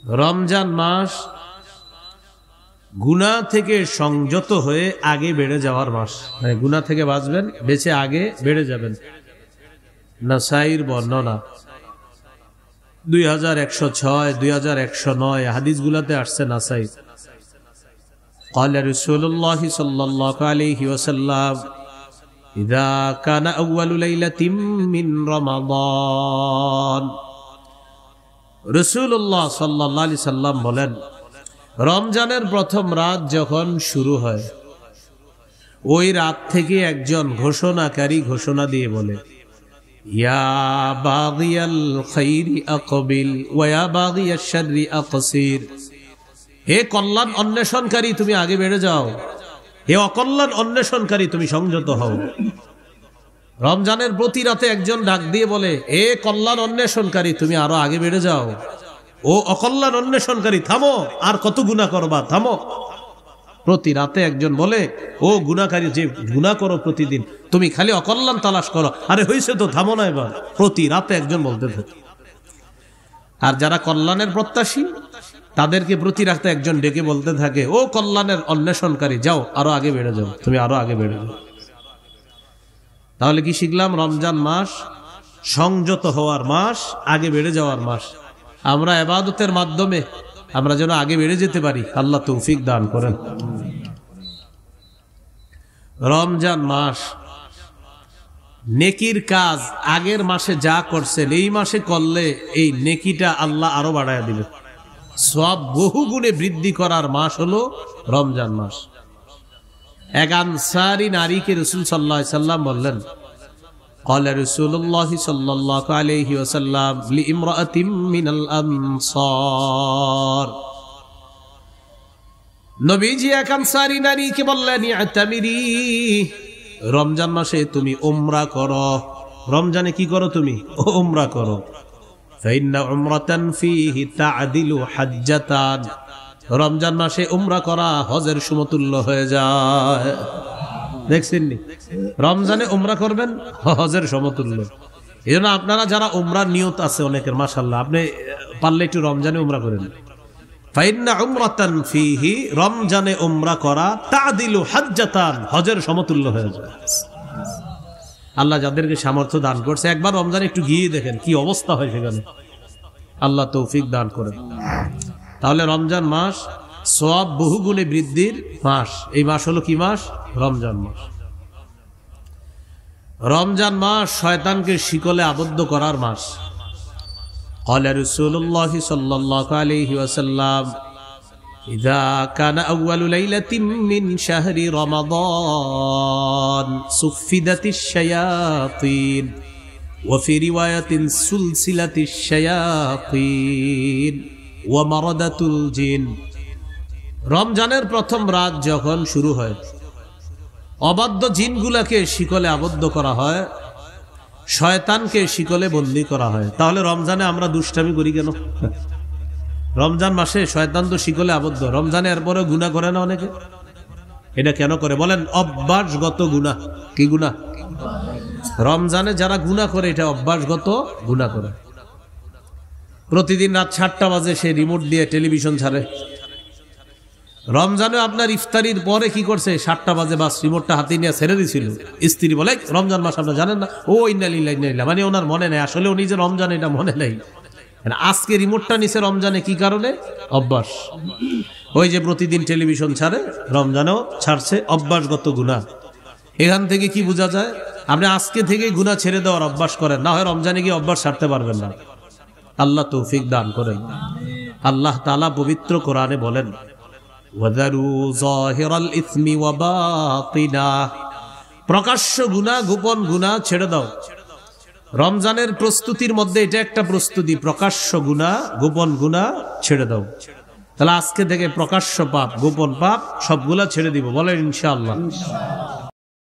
রমজান মাস গুনাহ থেকে সংযত হয়ে আগে বেড়ে যাওয়ার মাস, মানে গুনাহ থেকে বাঁচবেন, বেঁচে আগে বেড়ে যাবেন। নাসাইর বর্ণনা 2106, 2109 হাদিসগুলোতে আসছে নাসাই। قال رسول الله صلى الله عليه وسلم إذا كان أول ليلة من رمضان রাসূলুল্লাহ সাল্লাল্লাহু আলাইহি সাল্লাম বলেন, রমজানের প্রথম রাত যখন শুরু হয়, ওই রাত থেকে একজন ঘোষণাকারী ঘোষণা দিয়ে বলে, ইয়া বাগিয়াল খাইরি আকবিল ওয়া ইয়া বাগিয়াশ শাররি আকসির। হে কল্যাণ অন্বেষণকারী, তুমি আগে বেড়ে যাও। হে অকল্যাণ অন্বেষণকারী, তুমি সংযত হও। রমজানের প্রতি রাতে একজন ডাক দিয়ে বলে, এ কল্যাণ অন্বেষণকারী, তুমি আরো আগে বেড়ে যাও। ও অকল্যাণ অন্বেষণকারী, থামো, আর কত গুনাহ করবা, থামো। প্রতি রাতে একজন বলে, ও গুনাহকারী, যে গুনাহ করো প্রতিদিন, তুমি খালি অকল্যাণ তালাশ করো, আরে হয়েছে তো, থামো না এবার। প্রতি রাতে একজন বলতে থাকে। আর যারা কল্যাণের প্রত্যাশী, তাদেরকে প্রতি রাতে একজন ডেকে বলতে থাকে, ও কল্যাণের অন্বেষণকারী, যাও, আরো আগে বেড়ে যাও, তুমি আরো আগে বেড়ে যাও। তাহলে কি শিখলাম? রমজান মাস সংযত হওয়ার মাস, আগে বেড়ে যাওয়ার মাস। আমরা ইবাদতের মাধ্যমে আমরা যেন আগে বেড়ে যেতে পারি, আল্লাহ তৌফিক দান করেন। রমজান মাস নেকির কাজ আগের মাসে যা করছেন এই মাসে করলে এই নেকিটা আল্লাহ আরো বাড়ায় দিবে। সওয়াব বহু গুণে বৃদ্ধি করার মাস হলো রমজান মাস। এক আনসারী নারীকে রাসূল সাল্লাল্লাহু আলাইহি সাল্লাম বললেন, قال رسول الله صلى الله عليه وسلم لامرأة من الأنصار। নবীজি এক আনসারী নারীকে বললেন, ইতামিরি, রমজান মাসে তুমি উমরা করো। রমজানে কি করো তুমি? উমরা করো। ফাইন্না উমরাতান ফীহি তা'দিলু হাজ্জাতান। রমজান মাসে উমরা করা হজের সমতুল্য হয়ে যায়। দেখছেন নি? রমজানে উমরা করবেন, হজের সমতুল্য। এই জন্য আপনারা যারা উমরার নিয়ত আছে অনেকের, মাশাআল্লাহ, আপনি পারলে একটু রমজানে উমরা করেন। ফাইন্না উমরাতান ফীহি, রমজানে উমরা করা তা'দিলু হাজ্জাতান, হজের সমতুল্য হয়ে যায়। আল্লাহ যাদেরকে সামর্থ্য দান করছে, একবার রমজানে একটু গিয়ে দেখেন কি অবস্থা হয় সেখানে। আল্লাহ তৌফিক দান করেন। তাহলে রমজান মাস সওয়াব বহুগুণে বৃদ্ধির মাস। এই মাস হলো কি মাস? রমজান মাস। রমজান মাস শয়তানকে শিকলে আবদ্ধ করার মাস। قال رسول الله صلى الله عليه وسلم إذا كان أول ليلة من شهر رمضان صفدت الشياطين وفي رواية سلسلة الشياطين ومردة الجن। রমজানের প্রথম রাত যখন শুরু হয়, অবাধ্য জিনগুলাকে শিকলে আবদ্ধ করা হয়, শয়তানকে শিকলে বন্দী করা হয়। তাহলে রমজানে আমরা দুষ্টামি করি কেন? রমজান মাসে শয়তান তো শিকলে আবদ্ধ, রমজানে এরপরে গুনাহ করে না অনেকে? এটা কেন করে বলেন? অভ্যাসগত গুনাহ। কি গুনাহ? রমজানে যারা গুনাহ করে, এটা অভ্যাসগত গুনাহ করে। প্রতিদিন রাত 7টা বাজে সে রিমোট দিয়ে টেলিভিশন ছাড়ে। রমজানে আপনার ইফতারির পরে কি করছে? 7টা বাজে বাস রিমোটটা হাতে নিয়ে ছেড়ে দিছিল। স্ত্রী বলে, রমজান মাস আপনারা জানেন না? ও ইন্না লিল্লাহি ওয়া ইন্না ইলাইহি রাজিউন। মানে ওনার মনে নেই, আসলে উনি যে রমজান এটা মনে নেই। আজকে রিমোটটা নিছে রমজানে, কি কারণে? অভ্যাস। ওই যে প্রতিদিন টেলিভিশন ছাড়ে, রমজানেও ছাড়ছে, অভ্যাসগত গুনাহ। এখান থেকে কি বোঝা যায়? আপনি আজকে থেকেই গুনাহ ছেড়ে দেওয়ার অভ্যাস করেন, না হয় রমজানে গিয়ে অভ্যাস ছাড়তে পারবেন না। আল্লাহ তৌফিক দান করেন। আল্লাহ তাআলা পবিত্র কোরআনে বলেন, ওয়াযারু যাহিরাল ইসমি ওয়া বাতিনাহ, প্রকাশ্য গুনাহ গোপন গুনাহ ছেড়ে দাও। রমজানের প্রস্তুতির মধ্যে এটা একটা প্রস্তুতি, প্রকাশ্য গুনাহ গোপন গুনাহ ছেড়ে দাও। তাহলে আজকে থেকে প্রকাশ্য পাপ গোপন পাপ সবগুলা ছেড়ে দিব, বলেন ইনশাআল্লাহ।